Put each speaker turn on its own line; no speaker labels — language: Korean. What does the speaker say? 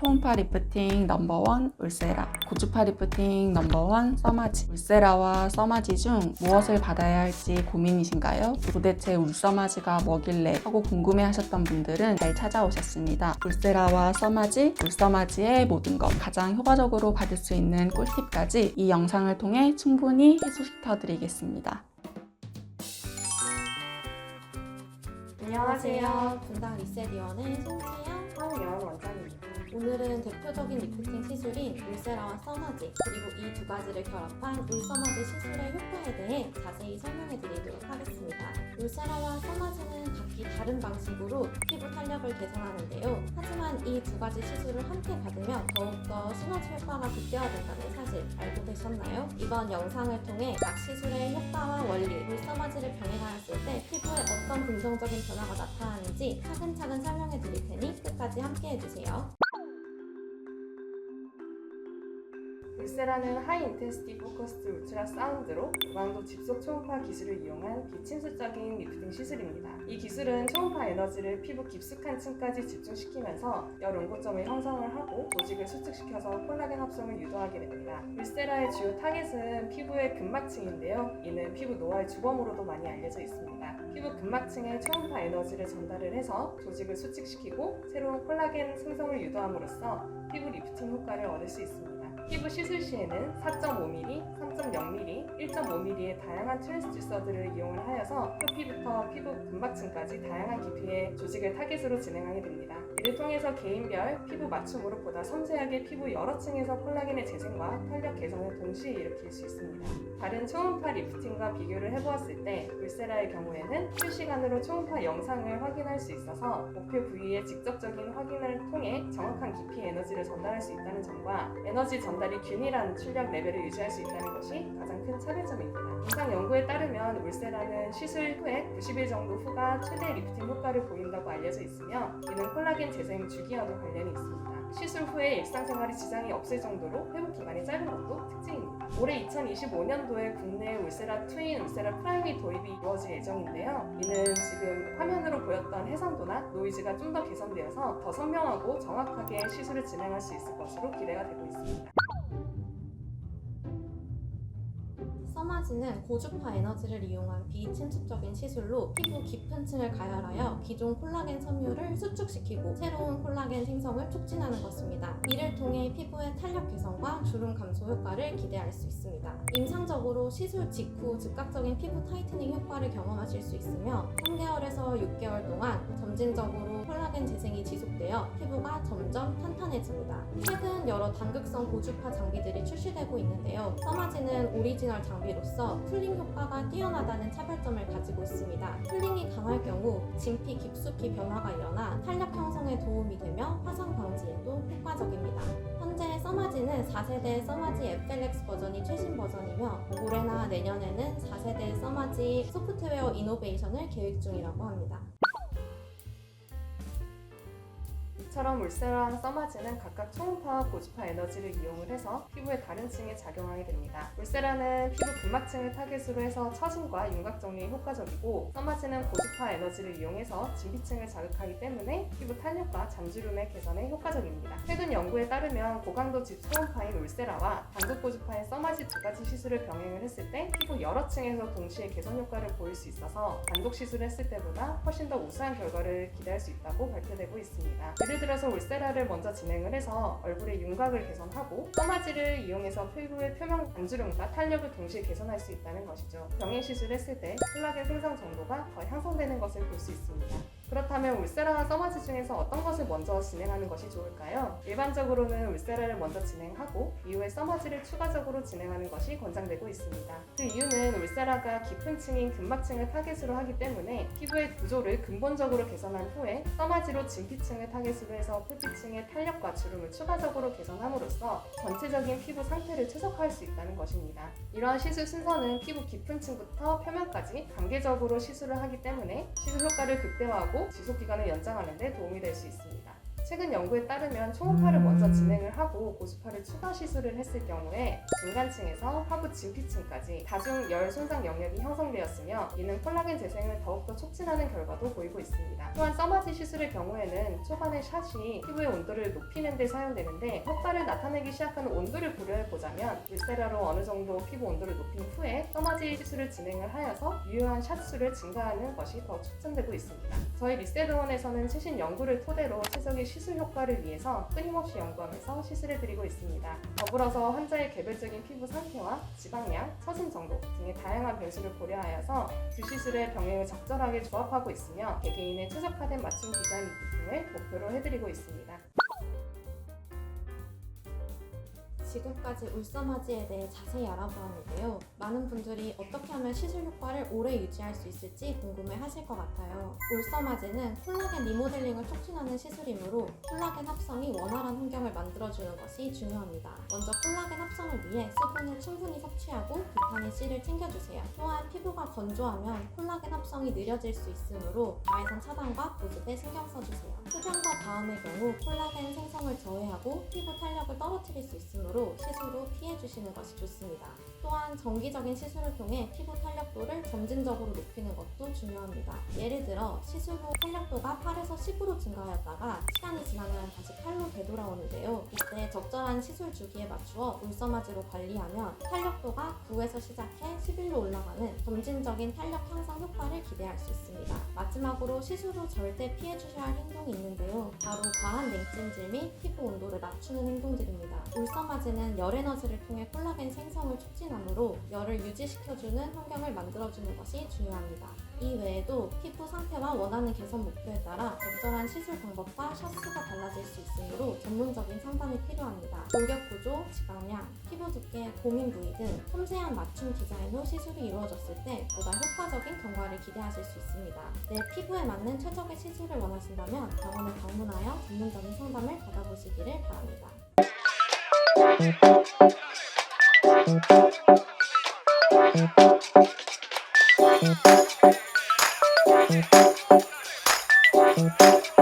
초음파 리프팅 넘버원 울세라, 고주파 리프팅 넘버원 써마지. 울세라와 써마지 중 무엇을 받아야 할지 고민이신가요? 도대체 울써마지가 뭐길래 하고 궁금해하셨던 분들은 잘 찾아오셨습니다. 울세라와 써마지, 울써마지의 모든 것, 가장 효과적으로 받을 수 있는 꿀팁까지 이 영상을 통해 충분히 해소시켜 드리겠습니다.
안녕하세요. 분당 리셋위원의 송채영,
황연 원장입니다.
오늘은 대표적인 리프팅 시술인 울세라와 써마지, 그리고 이 두 가지를 결합한 울써마지 시술의 효과에 대해 자세히 설명해 드리도록 하겠습니다. 울세라와 써마지는 각기 다른 방식으로 피부 탄력을 개선하는데요. 하지만 이 두 가지 시술을 함께 받으면 더욱더 시너지 효과가 극대화된다는 사실 알고 계셨나요? 이번 영상을 통해 각 시술의 효과와 원리, 울써마지를 병행하였을 때 피부에 어떤 긍정적인 변화가 나타나는지 차근차근 설명해 드릴 테니 끝까지 함께 해주세요.
울세라는 하이 인텐시티 포커스드 울트라 사운드로 고강도 집속 초음파 기술을 이용한 비침수적인 리프팅 시술입니다. 이 기술은 초음파 에너지를 피부 깊숙한 층까지 집중시키면서 열 응고점을 형성을 하고 조직을 수축시켜서 콜라겐 합성을 유도하게 됩니다. 울세라의 주요 타겟은 피부의 근막층인데요. 이는 피부 노화의 주범으로도 많이 알려져 있습니다. 피부 근막층에 초음파 에너지를 전달을 해서 조직을 수축시키고 새로운 콜라겐 생성을 유도함으로써 피부 리프팅 효과를 얻을 수 있습니다. 피부 시술 시에는 4.5mm, 3.0mm, 1.5mm의 다양한 트랜스듀서들을 이용을 하여서 표피부터 피부 근막층까지 다양한 깊이의 조직을 타겟으로 진행하게 됩니다. 이를 통해서 개인별 피부 맞춤으로 보다 섬세하게 피부 여러 층에서 콜라겐의 재생과 탄력 개선을 동시에 일으킬 수 있습니다. 다른 초음파 리프팅과 비교를 해보았을 때 울세라의 경우에는 실시간으로 초음파 영상을 확인할 수 있어서 목표 부위의 직접적인 확인을 통해 정확한 깊이의 에너지를 전달할 수 있다는 점과 에너지 전달이 균일한 출력 레벨을 유지할 수 있다는 것이 가장 큰 차별점입니다. 임상 연구에 따르면 울세라는 시술 후에 90일 정도 후가 최대 리프팅 효과를 보인다고 알려져 있으며 이는 콜라겐 재생 주기와도 관련이 있습니다. 시술 후에 일상생활에 지장이 없을 정도로 회복 기간이 짧은 것도 특징입니다. 올해 2025년도에 국내 울세라 트윈, 울세라 프라임이 도입이 이루어질 예정인데요. 이는 지금 화면으로 보였던 해상도나 노이즈가 좀 더 개선되어서 더 선명하고 정확하게 시술을 진행할 수 있을 것으로 기대가 되고 있습니다.
써마지는 고주파 에너지를 이용한 비침습적인 시술로 피부 깊은 층을 가열하여 기존 콜라겐 섬유를 수축시키고 새로운 콜라겐 생성을 촉진하는 것입니다. 이를 통해 피부의 탄력 개선과 주름 감소 효과를 기대할 수 있습니다. 임상적으로 시술 직후 즉각적인 피부 타이트닝 효과를 경험하실 수 있으며 3개월에서 6개월 동안 점진적으로 콜라겐 재생이 지속되어 피부가 점점 탄탄해집니다. 최근 여러 단극성 고주파 장비들이 출시되고 있는데요. 써마지는 오리지널 장비로서 풀링 효과가 뛰어나다는 차별점을 가지고 있습니다. 풀링이 강할 경우 진피 깊숙이 변화가 일어나 탄력 형성에 도움이 되며 화상 방지에도 효과적입니다. 현재 써마지는 4세대 써마지 FLX 버전이 최신 버전이며 올해나 내년에는 4세대 써마지 소프트웨어 이노베이션을 계획 중이라고 합니다.
이처럼 울세라와 써마지는 각각 초음파와 고주파 에너지를 이용을 해서 피부의 다른 층에 작용하게 됩니다. 울세라는 피부 근막층을 타겟으로 해서 처짐과 윤곽 정리에 효과적이고 써마지는 고주파 에너지를 이용해서 진피층을 자극하기 때문에 피부 탄력과 잠주름의 개선에 효과적입니다. 최근 연구에 따르면 고강도 초음파인 울세라와 단극 고주파인 써마지 두 가지 시술을 병행을 했을 때 피부 여러 층에서 동시에 개선 효과를 보일 수 있어서 단독 시술을 했을 때보다 훨씬 더 우수한 결과를 기대할 수 있다고 발표되고 있습니다. 예를 들어서 울세라를 먼저 진행을 해서 얼굴의 윤곽을 개선하고 써마지를 이용해서 피부의 표면 안주름과 탄력을 동시에 개선할 수 있다는 것이죠. 병행 시술을 했을 때 콜라겐 생성 정도가 더 향상되는 것을 볼 수 있습니다. 그렇다면 울세라와 써마지 중에서 어떤 것을 먼저 진행하는 것이 좋을까요? 일반적으로는 울세라를 먼저 진행하고 이후에 써마지를 추가적으로 진행하는 것이 권장되고 있습니다. 그 이유는 울세라가 깊은 층인 근막층을 타겟으로 하기 때문에 피부의 구조를 근본적으로 개선한 후에 써마지로 진피층을 타겟으로 해서 표피층의 탄력과 주름을 추가적으로 개선함으로써 전체적인 피부 상태를 최적화할 수 있다는 것입니다. 이러한 시술 순서는 피부 깊은 층부터 표면까지 단계적으로 시술을 하기 때문에 시술 효과를 극대화하고 지속기간을 연장하는 데 도움이 될 수 있습니다. 최근 연구에 따르면 초음파를 먼저 진행을 하고 고주파를 추가 시술을 했을 경우에 중간층에서 하부 진피층까지 다중 열 손상 영역이 형성되었으며 이는 콜라겐 재생을 더욱더 촉진하는 결과도 보이고 있습니다. 또한 써마지 시술의 경우에는 초반에 샷이 피부의 온도를 높이는 데 사용되는데 효과를 나타내기 시작하는 온도를 고려해 보자면 울세라로 어느 정도 피부 온도를 높인 후에 써마지 시술을 진행을 하여서 유효한 샷수를 증가하는 것이 더 촉진되고 있습니다. 저희 리세드원에서는 최신 연구를 토대로 최적의 시술 효과를 위해서 끊임없이 연구하면서 시술해드리고 있습니다. 더불어서 환자의 개별적인 피부 상태와 지방량, 처진 정도 등의 다양한 변수를 고려하여서 두 시술의 병행을 적절하게 조합하고 있으며 개개인의 최적화된 맞춤 디자인 리프팅을 목표로 해드리고 있습니다.
지금까지 울서마지에 대해 자세히 알아보았는데요. 많은 분들이 어떻게 하면 시술 효과를 오래 유지할 수 있을지 궁금해 하실 것 같아요. 울서마지는 콜라겐 리모델링을 촉진하는 시술이므로 콜라겐 합성이 원활한 환경을 만들어주는 것이 중요합니다. 먼저 콜라겐 합성을 위해 수분을 충분히 섭취하고 비타민 C를 챙겨주세요. 또한 피부가 건조하면 콜라겐 합성이 느려질 수 있으므로 자외선 차단과 보습에 신경 써주세요. 흡연과 다음의 경우 콜라겐 생성을 저해하고 피부 탄력을 떨어뜨릴 수 있으므로 시술로 피해주시는 것이 좋습니다. 또한 정기적인 시술을 통해 피부 탄력도를 점진적으로 높이는 것도 중요합니다. 예를 들어 시술 후 탄력도가 8에서 10으로 증가하였다가 시간이 지나면 다시 8로 되돌아오는데요. 이때 적절한 시술 주기에 맞추어 울서마지로 관리하면 탄력도가 9에서 시작해 11로 올라가는 점진적인 탄력 향상 효과를 기대할 수 있습니다. 마지막으로 시술 후 절대 피해주셔야 할 행동이 있는데요. 바로 과한 냉찜질 및 피부 온도를 낮추는 행동들입니다. 울서마지는 열 에너지를 통해 콜라겐 생성을 촉진하므로 열을 유지시켜주는 환경을 만들어주는 것이 중요합니다. 이 외에도 피부 상태와 원하는 개선 목표에 따라 적절한 시술 방법과 샷수가 달라질 수 있으므로 전문적인 상담이 필요합니다. 골격 구조, 지방량, 피부 두께, 고민 부위 등 섬세한 맞춤 디자인 후 시술이 이루어졌을 때 보다 효과적인 결과를 기대하실 수 있습니다. 내 피부에 맞는 최적의 시술을 원하신다면 병원을 방문하여 전문적인 상담을 받아보시기를 바랍니다.
Thank you.